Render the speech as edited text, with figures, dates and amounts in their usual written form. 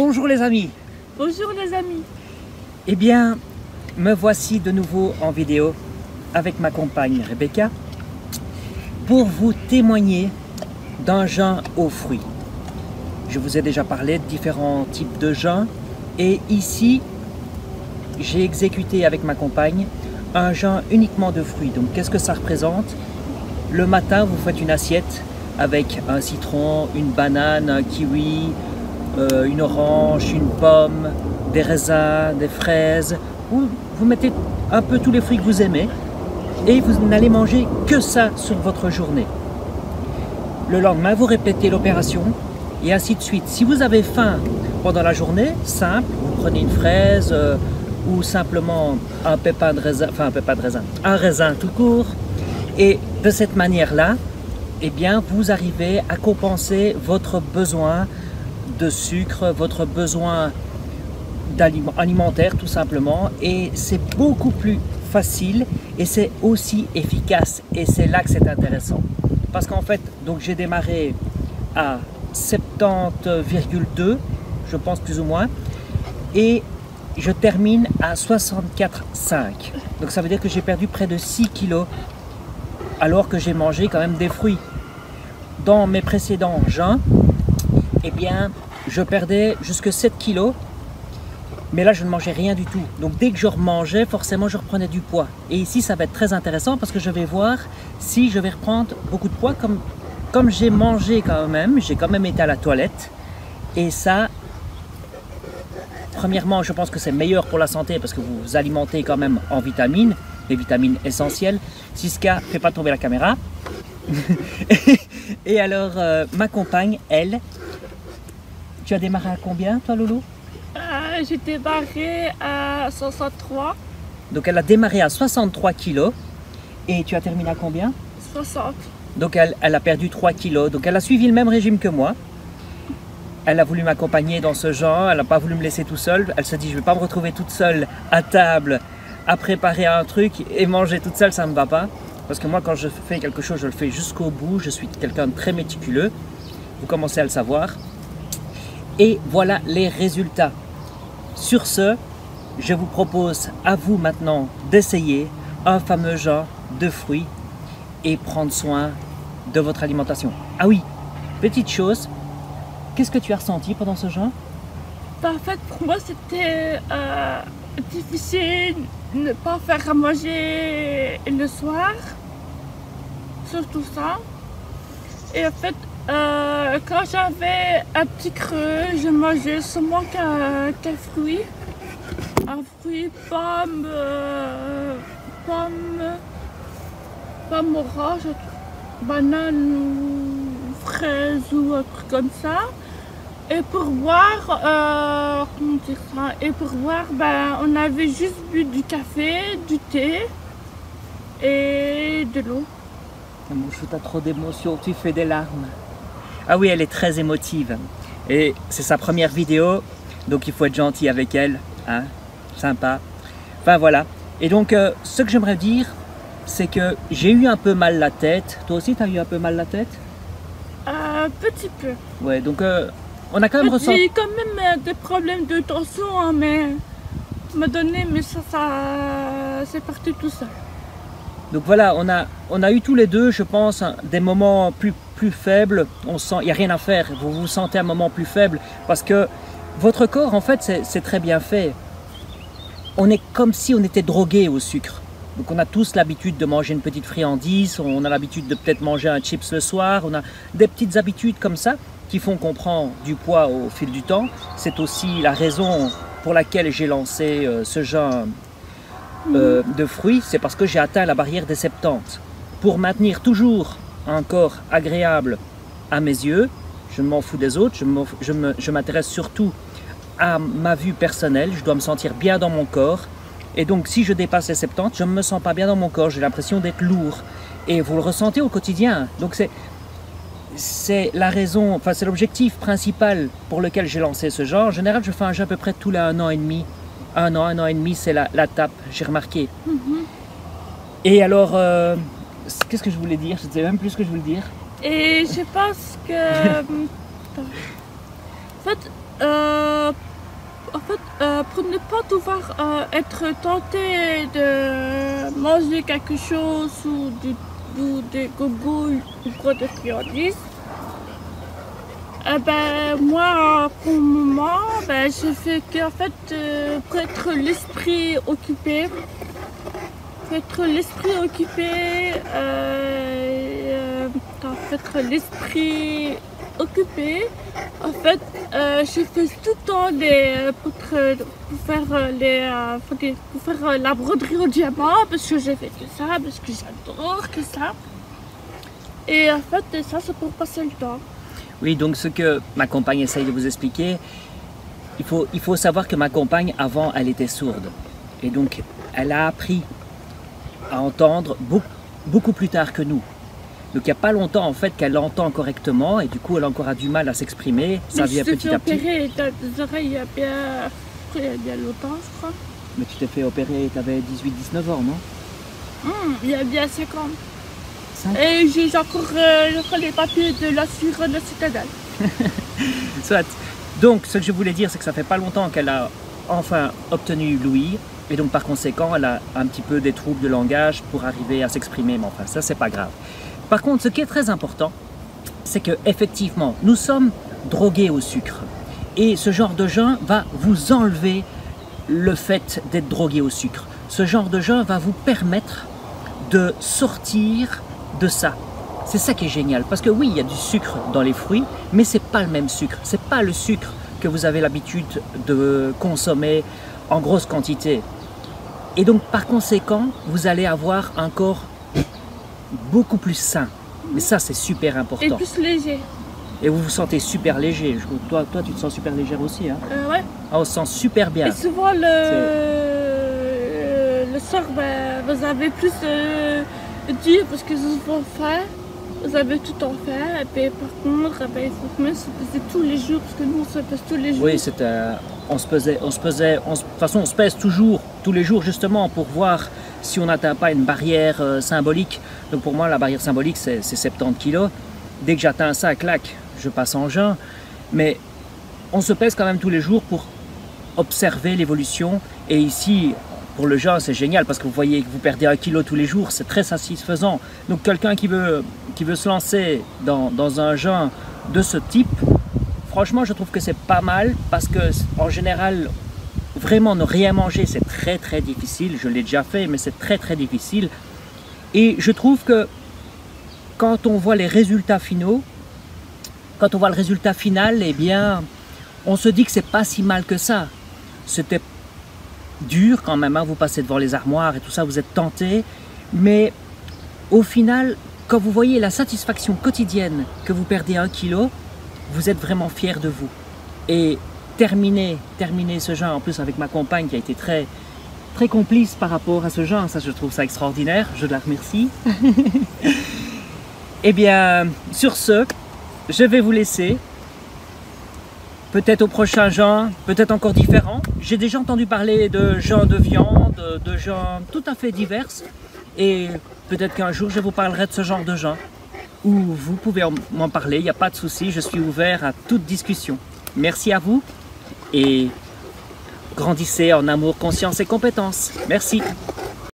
Bonjour les amis. Bonjour les amis. Eh bien, me voici de nouveau en vidéo avec ma compagne Rebecca pour vous témoigner d'un jeûne aux fruits. Je vous ai déjà parlé de différents types de jeûnes et ici, j'ai exécuté avec ma compagne un jeûne uniquement de fruits. Donc, qu'est-ce que ça représente? Le matin, vous faites une assiette avec un citron, une banane, un kiwi, une orange, une pomme, des raisins, des fraises. Vous mettez un peu tous les fruits que vous aimez et vous n'allez manger que ça sur votre journée. Le lendemain, vous répétez l'opération et ainsi de suite. Si vous avez faim pendant la journée, simple, vous prenez une fraise ou simplement un pépin de raisin, un raisin tout court. Et de cette manière-là, eh bien, vous arrivez à compenser votre besoin de sucre, votre besoin alimentaire tout simplement, et c'est beaucoup plus facile et c'est aussi efficace, et c'est là que c'est intéressant parce qu'en fait, donc j'ai démarré à 70,2 je pense plus ou moins, et je termine à 64,5, donc ça veut dire que j'ai perdu près de 6 kilos alors que j'ai mangé quand même des fruits. Dans mes précédents jeûnes, eh bien, je perdais jusque 7 kilos, mais là je ne mangeais rien du tout. Donc dès que je remangeais, forcément je reprenais du poids. Et ici ça va être très intéressant parce que je vais voir si je vais reprendre beaucoup de poids, comme j'ai mangé quand même, j'ai quand même été à la toilette. Et ça, premièrement, je pense que c'est meilleur pour la santé parce que vous vous alimentez quand même en vitamines, les vitamines essentielles. Siska, fais pas tomber la caméra. Et alors, ma compagne, elle, tu as démarré à combien, toi, Loulou? J'ai démarré à 63. Donc, elle a démarré à 63 kilos. Et tu as terminé à combien? 60. Donc, elle a perdu 3 kilos. Donc, elle a suivi le même régime que moi. Elle a voulu m'accompagner dans ce genre. Elle n'a pas voulu me laisser tout seul. Elle se dit, je ne vais pas me retrouver toute seule à table à préparer un truc et manger toute seule, ça ne me va pas. Parce que moi, quand je fais quelque chose, je le fais jusqu'au bout. Je suis quelqu'un de très méticuleux. Vous commencez à le savoir. Et voilà les résultats. Sur ce, je vous propose à vous maintenant d'essayer un fameux genre de fruits et prendre soin de votre alimentation. Ah oui, petite chose, qu'est-ce que tu as ressenti pendant ce jeûne? En fait, pour moi, c'était difficile de ne pas faire à manger le soir. Surtout ça. Et en fait, quand j'avais un petit creux, je mangeais seulement qu'un fruit. Un fruit, pomme, pomme orange, banane ou fraise ou un truc comme ça. Et pour boire, comment dire ça? Et pour boire, ben, on avait juste bu du café, du thé et de l'eau. Mon chou, t'as trop d'émotions, tu fais des larmes. Ah oui, elle est très émotive. Et c'est sa première vidéo, donc il faut être gentil avec elle. Hein? Sympa. Enfin voilà. Et donc, ce que j'aimerais dire, c'est que j'ai eu un peu mal la tête. Toi aussi, t'as eu un peu mal la tête? Petit peu. Ouais, donc on a quand même ressenti... J'ai eu quand même des problèmes de tension, hein, mais m'a donné, mais ça c'est parti tout seul. Donc voilà, on a eu tous les deux, je pense, des moments plus faibles. On sent, il n'y a rien à faire, vous vous sentez un moment plus faible parce que votre corps, en fait, c'est très bien fait. On est comme si on était drogué au sucre. Donc on a tous l'habitude de manger une petite friandise, on a l'habitude de peut-être manger un chips le soir, on a des petites habitudes comme ça qui font qu'on prend du poids au fil du temps. C'est aussi la raison pour laquelle j'ai lancé ce jeûne de fruits, c'est parce que j'ai atteint la barrière des 70. Pour maintenir toujours un corps agréable à mes yeux, je m'en fous des autres, je m'intéresse surtout à ma vue personnelle, je dois me sentir bien dans mon corps. Et donc si je dépasse les 70, je ne me sens pas bien dans mon corps, j'ai l'impression d'être lourd. Et vous le ressentez au quotidien. Donc c'est la raison, enfin c'est l'objectif principal pour lequel j'ai lancé ce genre. En général, je fais un jeu à peu près tous les 1 an et demi. Un an et demi, c'est la tape, j'ai remarqué. Et alors, qu'est-ce que je voulais dire? Je ne sais même plus ce que je voulais dire. Et je pense que... en fait, pour ne pas devoir être tenté de manger quelque chose ou des gogouilles ou quoi de friandises, moi, pour le moment, je fais qu'en fait, pour être l'esprit occupé, en fait, je fais tout le temps pour faire la broderie au diamant, parce que j'ai fait que ça, parce que j'adore que ça. Et en fait, ça c'est pour passer le temps. Oui, donc ce que ma compagne essaye de vous expliquer, il faut savoir que ma compagne, avant, elle était sourde. Et donc, elle a appris à entendre beaucoup plus tard que nous. Donc, il n'y a pas longtemps, en fait, qu'elle entend correctement et du coup, elle a encore du mal à s'exprimer. Ça vient petit à petit. Mais tu t'es fait opérer tes oreilles il y a bien longtemps, je crois. Mais tu t'es fait opérer, tu avais 18-19 ans, non? Il y a bien 5 ans. Et j'ai encore les papiers de l'assurance de la citadelle. Soit. Donc, ce que je voulais dire, c'est que ça fait pas longtemps qu'elle a enfin obtenu l'ouïe. Et donc, par conséquent, elle a un petit peu des troubles de langage pour arriver à s'exprimer. Mais enfin, ça, c'est pas grave. Par contre, ce qui est très important, c'est que effectivement, nous sommes drogués au sucre. Et ce genre de jeûne va vous enlever le fait d'être drogué au sucre. Ce genre de jeûne va vous permettre de sortir de ça. C'est ça qui est génial, parce que oui, il y a du sucre dans les fruits, mais c'est pas le même sucre. C'est pas le sucre que vous avez l'habitude de consommer en grosse quantité. Et donc, par conséquent, vous allez avoir un corps beaucoup plus sain. Mais ça, c'est super important. Et plus léger. Et vous vous sentez super léger. Toi, tu te sens super légère aussi, hein? Ouais. Ah, on se sent super bien. Et souvent, le soir, vous avez plus dur parce que vous avez tout en fait. Et puis, par contre, il faut même se peser tous les jours parce que nous, on se pèse tous les jours. Oui, on se pesait, de toute façon, on se pèse toujours, tous les jours, justement, pour voir si on n'atteint pas une barrière symbolique. Donc pour moi, la barrière symbolique, c'est 70 kilos. Dès que j'atteins ça, clac, je passe en jeûne. Mais on se pèse quand même tous les jours pour observer l'évolution. Et ici, pour le jeûne, c'est génial parce que vous voyez que vous perdez 1 kilo tous les jours, c'est très satisfaisant. Donc quelqu'un qui veut se lancer dans un jeûne de ce type, franchement, je trouve que c'est pas mal parce que en général, vraiment ne rien manger, c'est très très difficile. Je l'ai déjà fait, mais c'est très très difficile. Et je trouve que quand on voit les résultats finaux, quand on voit le résultat final, eh bien, on se dit que c'est pas si mal que ça. C'était dur quand même, hein, vous passez devant les armoires et tout ça, vous êtes tenté, mais au final, quand vous voyez la satisfaction quotidienne que vous perdez 1 kilo, vous êtes vraiment fier de vous. Et terminer ce jeûne, en plus avec ma compagne qui a été très complice par rapport à ce jeûne, ça je trouve ça extraordinaire, je la remercie. Eh bien, sur ce, je vais vous laisser. Peut-être au prochain jeûne, peut-être encore différent. J'ai déjà entendu parler de jeûne de viande, de jeûne tout à fait divers. Et peut-être qu'un jour, je vous parlerai de ce genre de jeûne. Ou vous pouvez m'en parler, il n'y a pas de souci, je suis ouvert à toute discussion. Merci à vous et grandissez en amour, conscience et compétence. Merci.